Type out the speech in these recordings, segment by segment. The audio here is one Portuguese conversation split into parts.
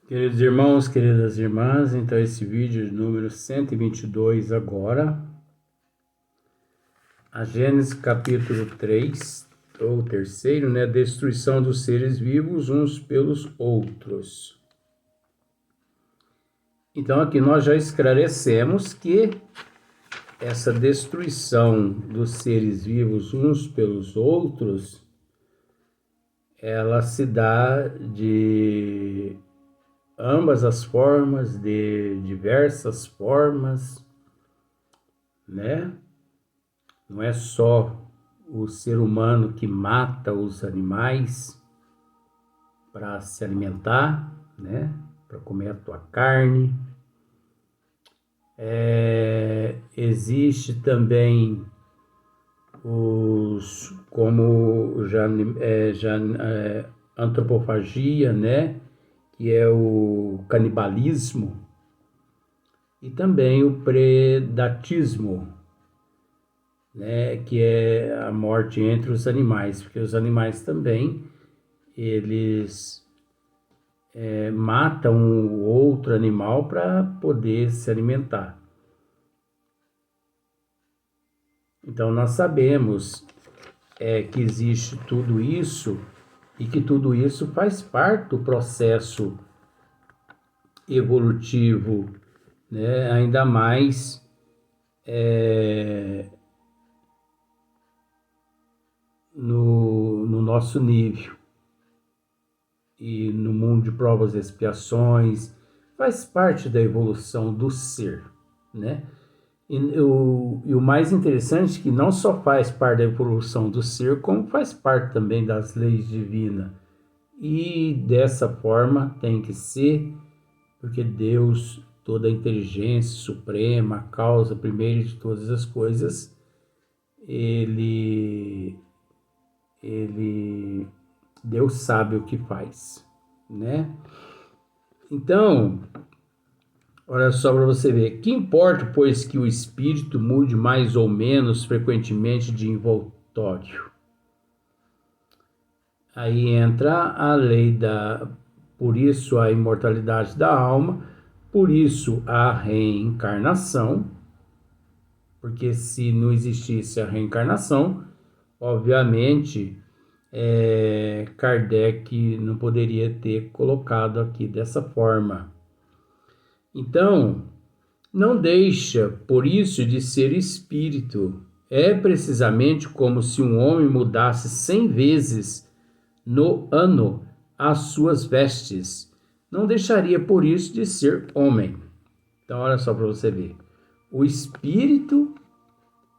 Queridos irmãos, queridas irmãs, então esse vídeo número 122 agora, a Gênesis capítulo 3, ou terceiro, né? Destruição dos seres vivos uns pelos outros. Então aqui nós já esclarecemos que essa destruição dos seres vivos uns pelos outros, ela se dá de ambas as formas, de diversas formas, né? Não é só o ser humano que mata os animais para se alimentar, né? Para comer a tua carne. Existe também antropofagia, né? Que é o canibalismo, e também o predatismo, né, que é a morte entre os animais, porque os animais também, eles matam o outro animal para poder se alimentar. Então nós sabemos que existe tudo isso, e que tudo isso faz parte do processo evolutivo, né, ainda mais no nosso nível. E no mundo de provas e expiações, faz parte da evolução do ser, né? E o mais interessante é que não só faz parte da evolução do ser, como faz parte também das leis divinas. E dessa forma tem que ser, porque Deus, toda a inteligência suprema, a causa primeira de todas as coisas, Deus sabe o que faz, né? Então, olha só para você ver. Que importa, pois, que o espírito mude mais ou menos frequentemente de envoltório? Aí entra a lei por isso a imortalidade da alma, por isso a reencarnação, porque se não existisse a reencarnação, obviamente Kardec não poderia ter colocado aqui dessa forma. Então, não deixa, por isso, de ser espírito. É precisamente como se um homem mudasse 100 vezes no ano as suas vestes. Não deixaria, por isso, de ser homem. Então, olha só para você ver. O espírito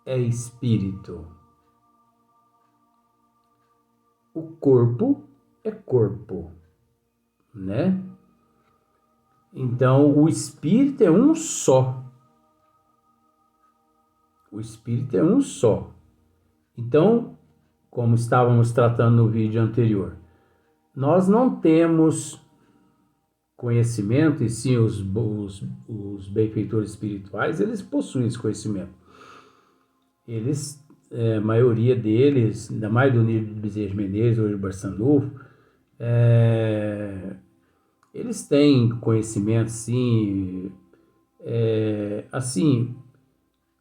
é espírito. O corpo é corpo, né? Então, o espírito é um só. O espírito é um só. Então, como estávamos tratando no vídeo anterior, nós não temos conhecimento, e sim os benfeitores espirituais, eles possuem esse conhecimento. Eles, a maioria deles, ainda mais do Nível de Bezerra de Menezes, ou de Barçanufo, eles têm conhecimento, sim, assim,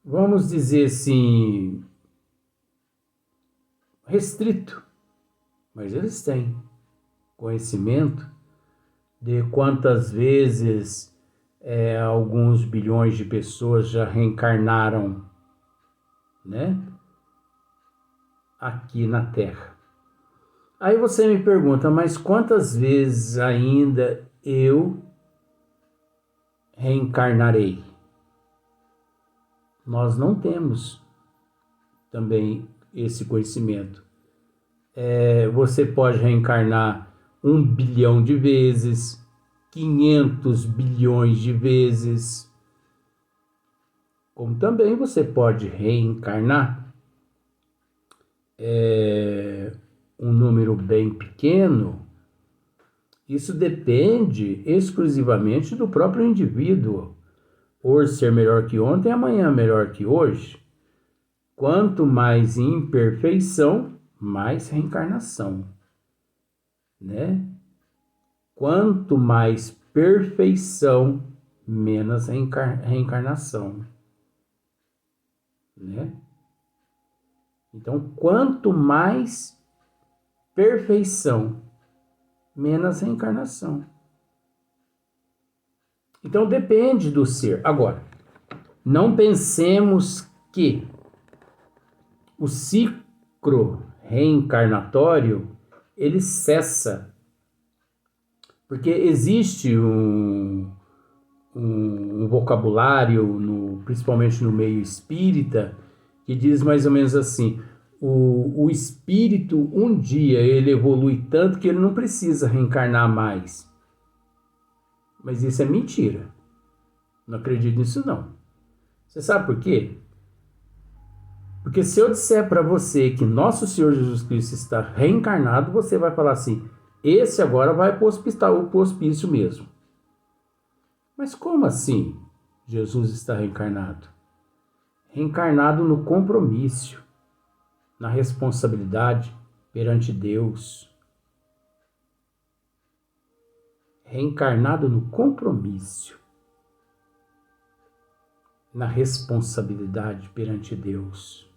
vamos dizer assim, restrito, mas eles têm conhecimento de quantas vezes alguns bilhões de pessoas já reencarnaram, né, aqui na Terra. Aí você me pergunta, mas quantas vezes ainda eu reencarnarei? Nós não temos também esse conhecimento. Você pode reencarnar 1 bilhão de vezes, 500 bilhões de vezes, como também você pode reencarnar um número bem pequeno. Isso depende exclusivamente do próprio indivíduo. Hoje ser melhor que ontem, amanhã melhor que hoje. Quanto mais imperfeição, mais reencarnação, né? Quanto mais perfeição menos reencarnação, né? Então, quanto mais perfeição, menos reencarnação. Então, depende do ser. Agora, não pensemos que o ciclo reencarnatório, ele cessa. Porque existe um vocabulário, principalmente no meio espírita, que diz mais ou menos assim: o espírito, um dia, ele evolui tanto que ele não precisa reencarnar mais. Mas isso é mentira. Não acredito nisso, não. Você sabe por quê? Porque se eu disser para você que nosso Senhor Jesus Cristo está reencarnado, você vai falar assim: esse agora vai para o hospício mesmo. Mas como assim Jesus está reencarnado? Reencarnado no compromisso, na responsabilidade perante Deus. Reencarnado no compromisso, na responsabilidade perante Deus.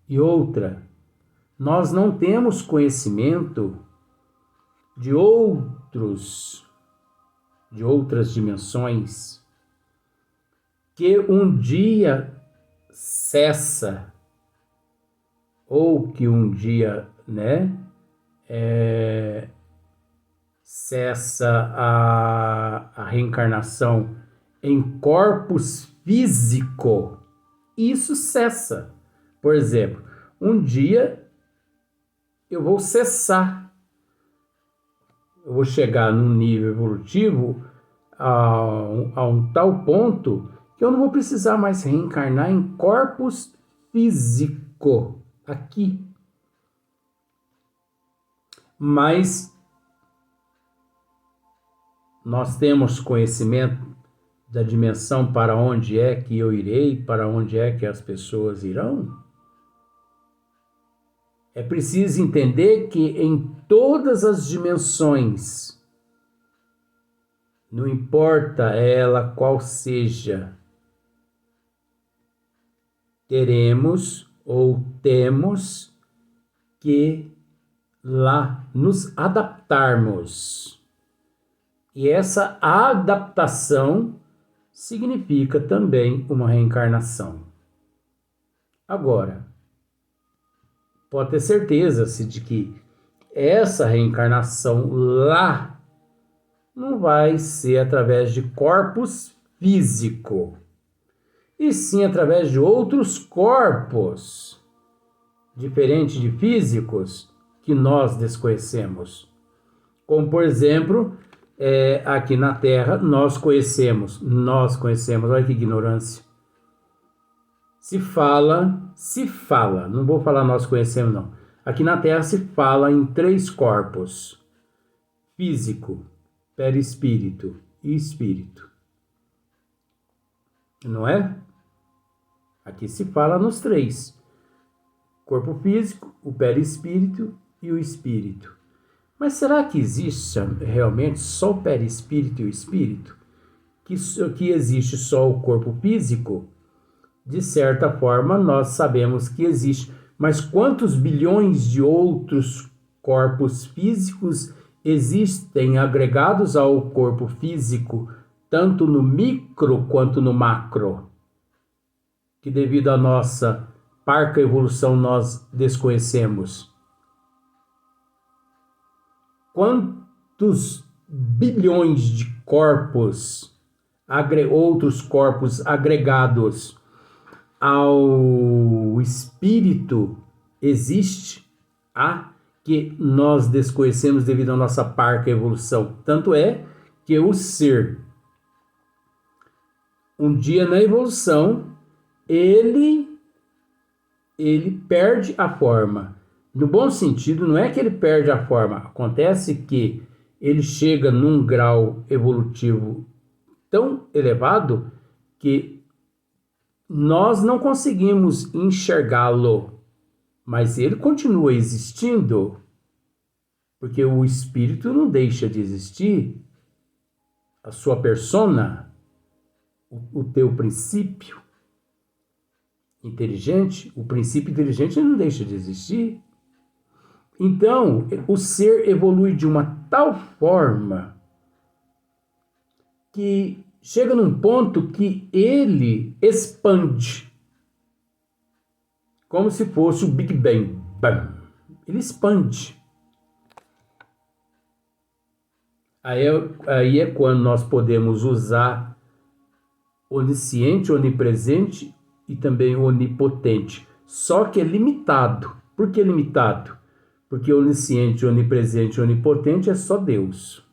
E outra, nós não temos conhecimento de outras dimensões que um dia cessa, ou que um dia, né, cessa a reencarnação em corpos físicos. Isso cessa. Por exemplo, um dia eu vou cessar, eu vou chegar num nível evolutivo a um tal ponto que eu não vou precisar mais reencarnar em corpos físicos aqui. Mas nós temos conhecimento da dimensão para onde é que eu irei, para onde é que as pessoas irão? É preciso entender que em todas as dimensões, não importa ela qual seja, teremos ou temos que lá nos adaptarmos. E essa adaptação significa também uma reencarnação. Agora, pode ter certeza de que essa reencarnação lá não vai ser através de corpos físicos, e sim através de outros corpos, diferentes de físicos, que nós desconhecemos. Como, por exemplo, aqui na Terra, nós conhecemos, olha que ignorância. Se fala, não vou falar nós conhecemos, não. Aqui na Terra se fala em 3 corpos: físico, perispírito e espírito. Não é? Aqui se fala nos 3. Corpo físico, o perispírito e o espírito. Mas será que existe realmente só o perispírito e o espírito? Que existe só o corpo físico? De certa forma, nós sabemos que existe. Mas quantos bilhões de outros corpos físicos existem agregados ao corpo físico, tanto no micro quanto no macro, que devido à nossa parca evolução nós desconhecemos? Quantos bilhões de corpos, outros corpos agregados ao espírito existe, que nós desconhecemos devido à nossa parca evolução? Tanto é que o ser, um dia na evolução, ele perde a forma. No bom sentido, não é que ele perde a forma. Acontece que ele chega num grau evolutivo tão elevado que nós não conseguimos enxergá-lo, mas ele continua existindo, porque o espírito não deixa de existir, a sua persona, o teu princípio inteligente, o princípio inteligente não deixa de existir. Então, o ser evolui de uma tal forma que chega num ponto que ele expande, como se fosse o Big Bang. Bam! Ele expande. Aí é quando nós podemos usar onisciente, onipresente e também onipotente. Só que é limitado. Por que limitado? Porque onisciente, onipresente e onipotente é só Deus.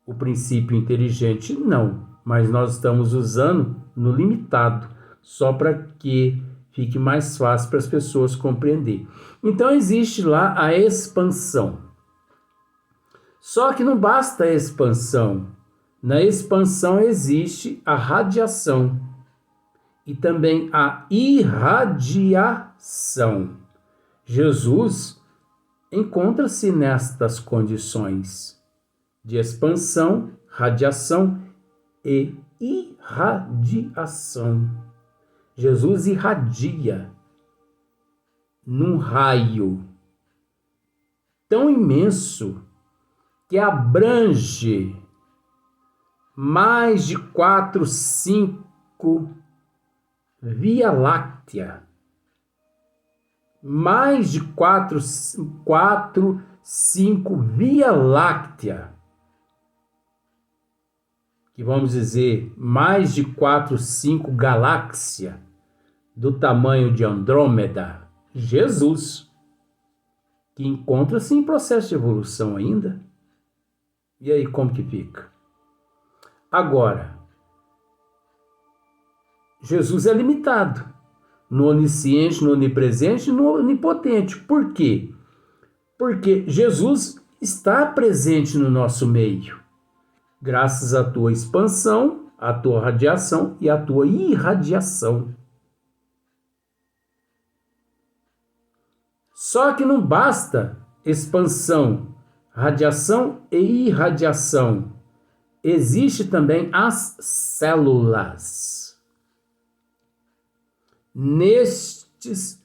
O princípio inteligente não, mas nós estamos usando no limitado, só para que fique mais fácil para as pessoas compreender. Então existe lá a expansão. Só que não basta a expansão. Na expansão existe a radiação e também a irradiação. Jesus encontra-se nestas condições de expansão, radiação e irradiação. Jesus irradia num raio tão imenso que abrange mais de 4, 5 Via Láctea. Mais de 4, 5 Via Láctea. Que vamos dizer, mais de 4, 5 galáxias do tamanho de Andrômeda. Jesus, que encontra-se em processo de evolução ainda. E aí, como que fica? Agora, Jesus é limitado no onisciente, no onipresente e no onipotente. Por quê? Porque Jesus está presente no nosso meio, graças à tua expansão, à tua radiação e à tua irradiação. Só que não basta expansão, radiação e irradiação. Existe também as células. Nestes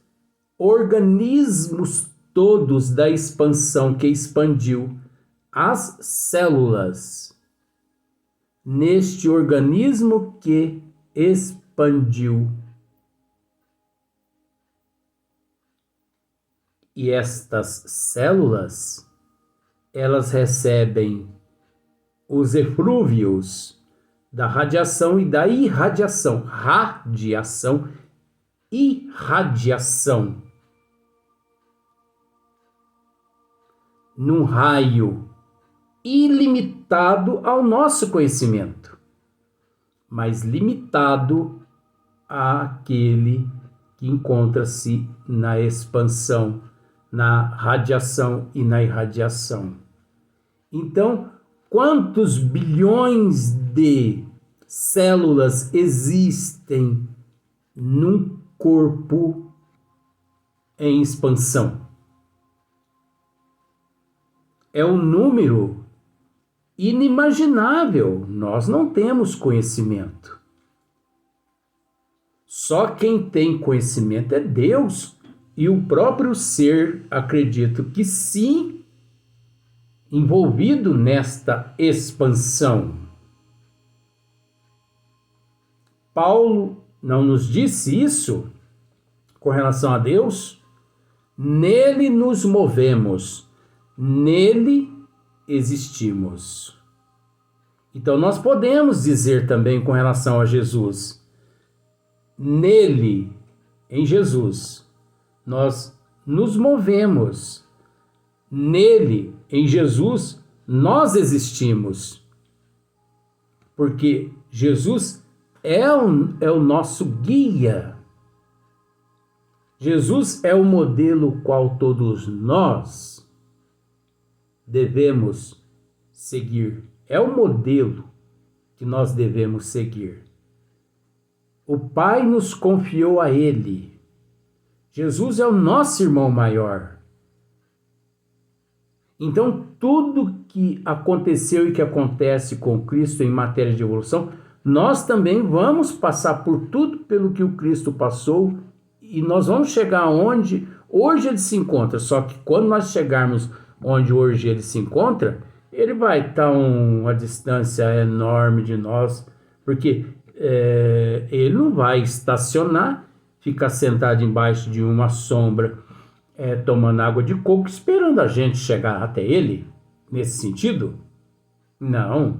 organismos todos da expansão que expandiu, as células. Neste organismo que expandiu. E estas células, elas recebem os eflúvios da radiação e da irradiação. Radiação, irradiação. Num raio ilimitado ao nosso conhecimento, mas limitado àquele que encontra-se na expansão, na radiação e na irradiação. Então, quantos bilhões de células existem num corpo em expansão? É um número inimaginável. Nós não temos conhecimento. Só quem tem conhecimento é Deus e o próprio ser, acredito que sim, envolvido nesta expansão. Paulo não nos disse isso com relação a Deus? Nele nos movemos, nele existimos. Então nós podemos dizer também com relação a Jesus, nele, em Jesus, nós nos movemos. Nele, em Jesus, nós existimos. Porque Jesus é o nosso guia. Jesus é o modelo qual todos nós devemos seguir. É o modelo que nós devemos seguir. O Pai nos confiou a Ele. Jesus é o nosso irmão maior. Então, tudo que aconteceu e que acontece com Cristo em matéria de evolução, nós também vamos passar por tudo pelo que o Cristo passou e nós vamos chegar onde hoje ele se encontra. Só que quando nós chegarmos onde hoje ele se encontra, ele vai estar uma distância enorme de nós, porque ele não vai estacionar, ficar sentado embaixo de uma sombra, tomando água de coco, esperando a gente chegar até ele, nesse sentido. Não,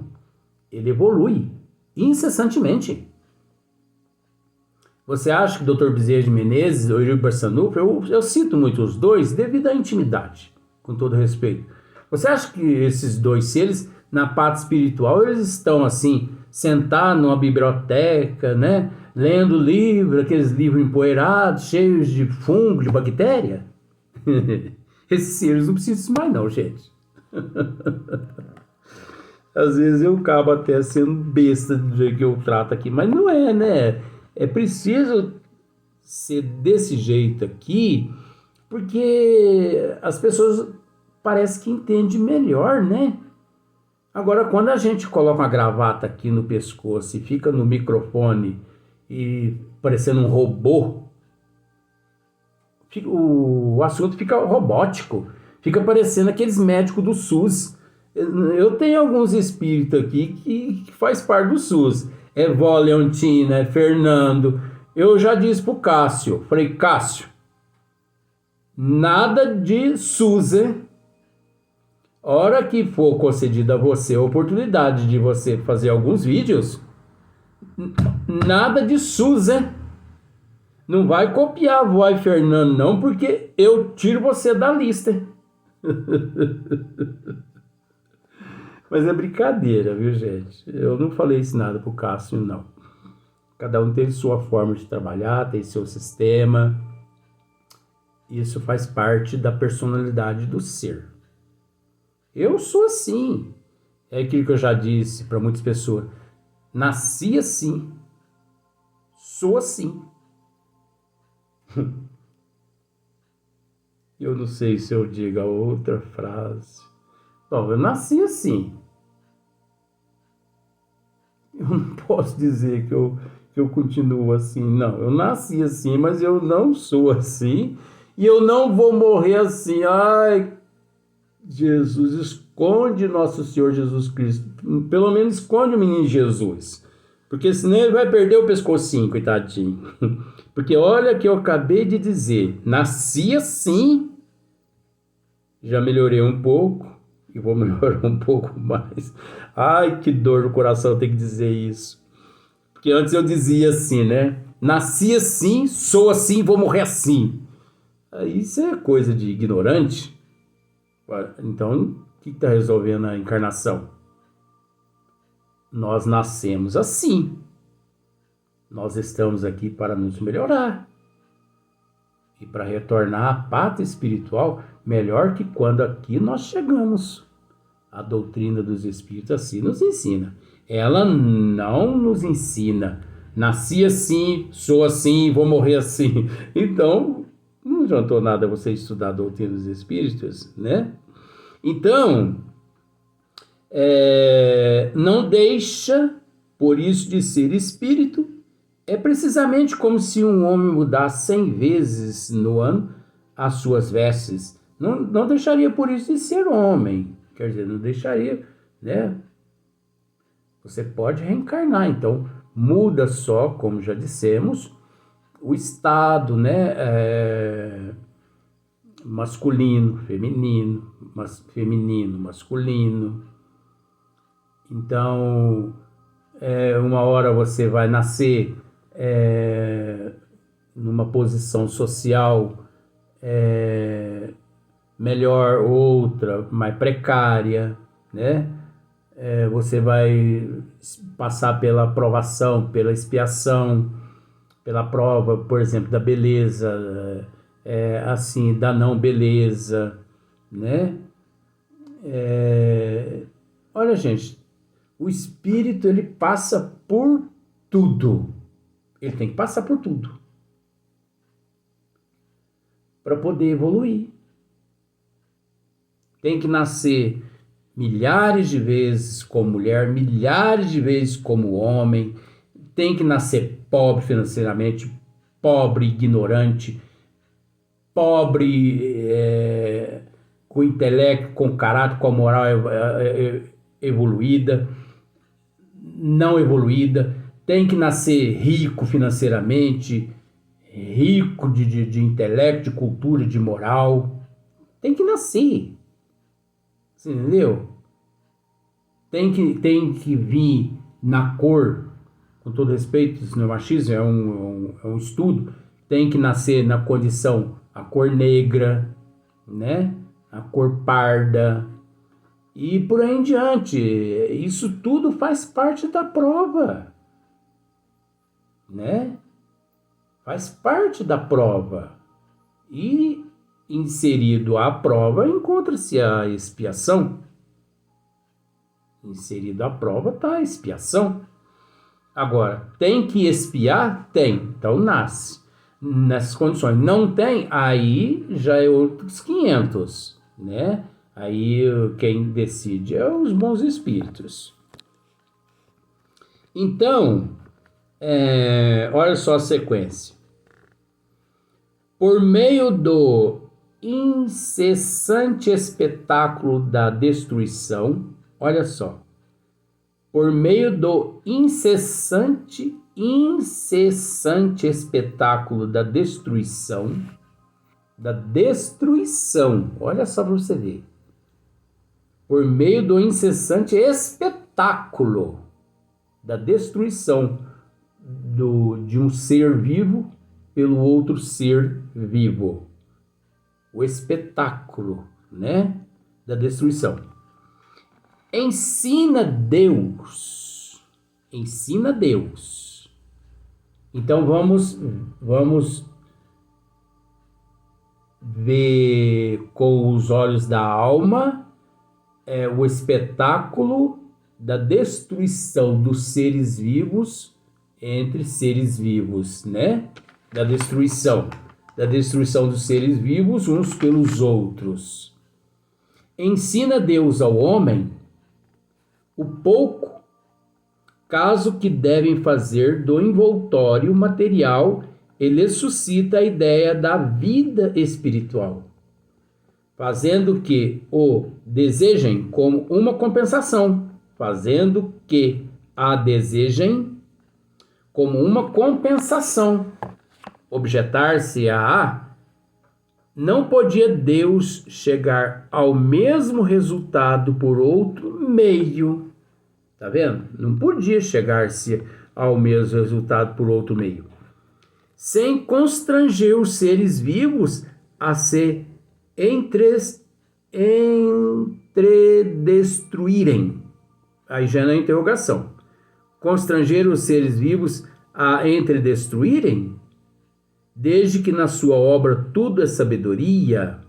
ele evolui incessantemente. Você acha que o Dr. Bezerra de Menezes ou Eurico Barçanufo, eu cito muito os dois devido à intimidade, com todo respeito. Você acha que esses dois seres, na parte espiritual, eles estão assim, sentados numa biblioteca, né, lendo livros, aqueles livros empoeirados, cheios de fungo, de bactéria? Esses seres não precisam disso mais não, gente. Às vezes eu acabo até sendo besta do jeito que eu trato aqui, mas não é, né? É preciso ser desse jeito aqui, porque as pessoas parece que entendem melhor, né? Agora, quando a gente coloca uma gravata aqui no pescoço e fica no microfone e parecendo um robô, o assunto fica robótico, fica parecendo aqueles médicos do SUS. Eu tenho alguns espíritos aqui que faz parte do SUS. É Vó Leontina, é Fernando. Eu já disse pro Cássio, falei, Cássio, nada de SUS, hein? Hora que for concedida a você a oportunidade de você fazer alguns vídeos, nada de SUS, hein? Não vai copiar a Vó e Fernando não, porque eu tiro você da lista. Mas é brincadeira, viu, gente? Eu não falei isso nada pro Cássio, não. Cada um tem sua forma de trabalhar, tem seu sistema. Isso faz parte da personalidade do ser. Eu sou assim. É aquilo que eu já disse para muitas pessoas. Nasci assim. Sou assim. Eu não sei se eu digo a outra frase. Bom, eu nasci assim. Eu não posso dizer que eu continuo assim, não. Eu nasci assim, mas eu não sou assim. E eu não vou morrer assim. Ai, Jesus, esconde nosso Senhor Jesus Cristo. Pelo menos esconde o menino Jesus. Porque senão ele vai perder o pescocinho, coitadinho. Porque olha que eu acabei de dizer. Nasci assim. Já melhorei um pouco. E vou melhorar um pouco mais. Ai, que dor no coração ter que dizer isso. Porque antes eu dizia assim, né? Nasci assim, sou assim, vou morrer assim. Isso é coisa de ignorante. Então, o que está resolvendo a encarnação? Nós nascemos assim. Nós estamos aqui para nos melhorar. E para retornar à pátria espiritual melhor que quando aqui nós chegamos. A doutrina dos espíritos assim nos ensina. Ela não nos ensina. Nasci assim, sou assim, vou morrer assim. Então, não adiantou nada você estudar a doutrina dos espíritos, né? Então, não deixa, por isso de ser espírito, é precisamente como se um homem mudasse 100 vezes no ano as suas vestes. Não deixaria por isso de ser homem. Quer dizer, não deixaria, né? Você pode reencarnar, então muda só, como já dissemos, o estado, né? Masculino, feminino, feminino, masculino. Então, uma hora você vai nascer numa posição social melhor, outra mais precária, né? Você vai passar pela aprovação, pela expiação, pela prova, por exemplo, da beleza, assim, da não beleza, né? Olha, gente, o espírito, ele passa por tudo. Ele tem que passar por tudo para poder evoluir. Tem que nascer milhares de vezes como mulher, milhares de vezes como homem, tem que nascer pobre financeiramente, pobre, ignorante, pobre com intelecto, com caráter, com a moral evoluída, não evoluída, tem que nascer rico financeiramente, rico de intelecto, de cultura, de moral, tem que nascer, você entendeu? Tem que vir na cor, com todo respeito, isso não é machismo, é um estudo, tem que nascer na condição, a cor negra, né? A cor parda, e por aí em diante. Isso tudo faz parte da prova, né? Faz parte da prova. E inserido à prova encontra-se a expiação. Inserido à prova está a expiação. Agora, tem que expiar? Tem. Então nasce. Nessas condições. Não tem? Aí já é outros 500, né? Aí quem decide é os bons espíritos. Então, olha só a sequência. Por meio do incessante espetáculo da destruição, olha só, por meio do incessante espetáculo da destruição, olha só para você ver, por meio do incessante espetáculo da destruição de um ser vivo pelo outro ser vivo. O espetáculo, né, da destruição. Ensina Deus. Então vamos ver com os olhos da alma o espetáculo da destruição dos seres vivos entre seres vivos, né? Da destruição dos seres vivos uns pelos outros. Ensina Deus ao homem o pouco caso que devem fazer do envoltório material e lhes suscita a ideia da vida espiritual, fazendo que o desejem como uma compensação, Objetar-se-á, não podia Deus chegar ao mesmo resultado por outro meio. Tá vendo? Não podia chegar-se ao mesmo resultado por outro meio. Sem constranger os seres vivos a se entredestruírem. Aí já na interrogação. Constranger os seres vivos a entredestruírem? Desde que na sua obra tudo é sabedoria,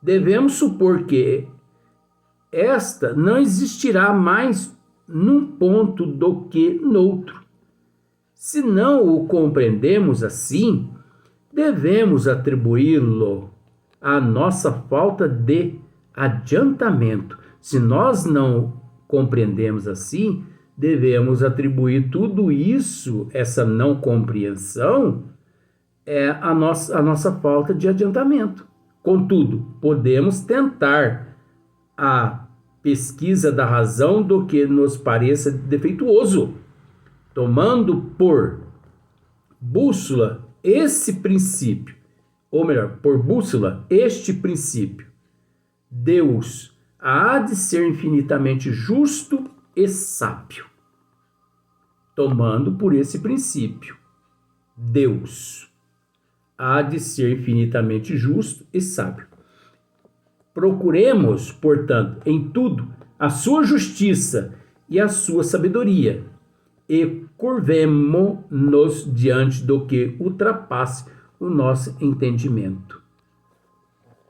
devemos supor que esta não existirá mais num ponto do que noutro. Se não o compreendemos assim, devemos atribuí-lo à nossa falta de adiantamento. Se nós não compreendemos assim, devemos atribuir tudo isso, essa não compreensão, a nossa falta de adiantamento. Contudo, podemos tentar a pesquisa da razão do que nos pareça defeituoso, tomando por bússola esse princípio, ou melhor, por bússola este princípio. Deus há de ser infinitamente justo e sábio. Tomando por esse princípio, Deus há de ser infinitamente justo e sábio. Procuremos, portanto, em tudo a sua justiça e a sua sabedoria, e curvemo-nos diante do que ultrapasse o nosso entendimento.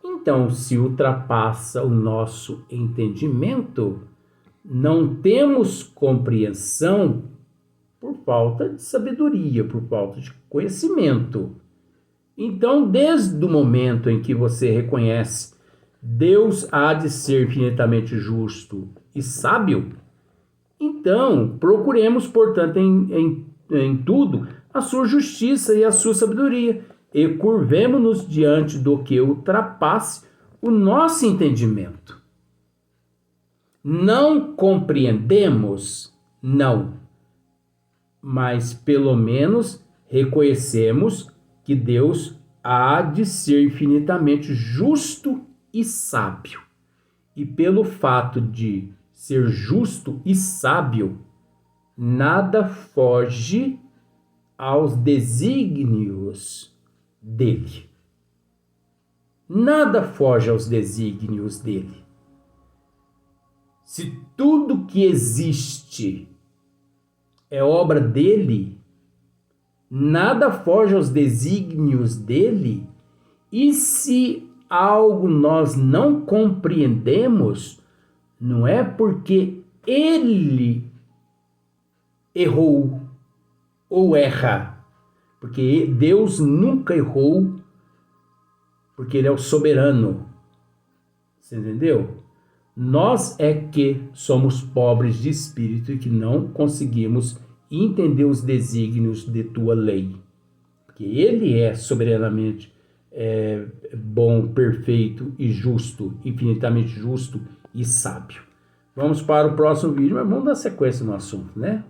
Então, se ultrapassa o nosso entendimento, não temos compreensão por falta de sabedoria, por falta de conhecimento. Então, desde o momento em que você reconhece Deus há de ser infinitamente justo e sábio? Então, procuremos, portanto, em tudo a sua justiça e a sua sabedoria, e curvemo-nos diante do que ultrapasse o nosso entendimento. Não compreendemos? Não. Mas, pelo menos, reconhecemos que Deus há de ser infinitamente justo e sábio. E pelo fato de ser justo e sábio, nada foge aos desígnios dele. Nada foge aos desígnios dele. Se tudo que existe é obra dele, nada foge aos desígnios dele, e se algo nós não compreendemos, não é porque ele errou ou erra, porque Deus nunca errou, porque ele é o soberano. Você entendeu? Nós é que somos pobres de espírito e que não conseguimos entender os desígnios de tua lei. Porque ele é soberanamente bom, perfeito e justo, infinitamente justo e sábio. Vamos para o próximo vídeo, mas vamos dar sequência no assunto, né?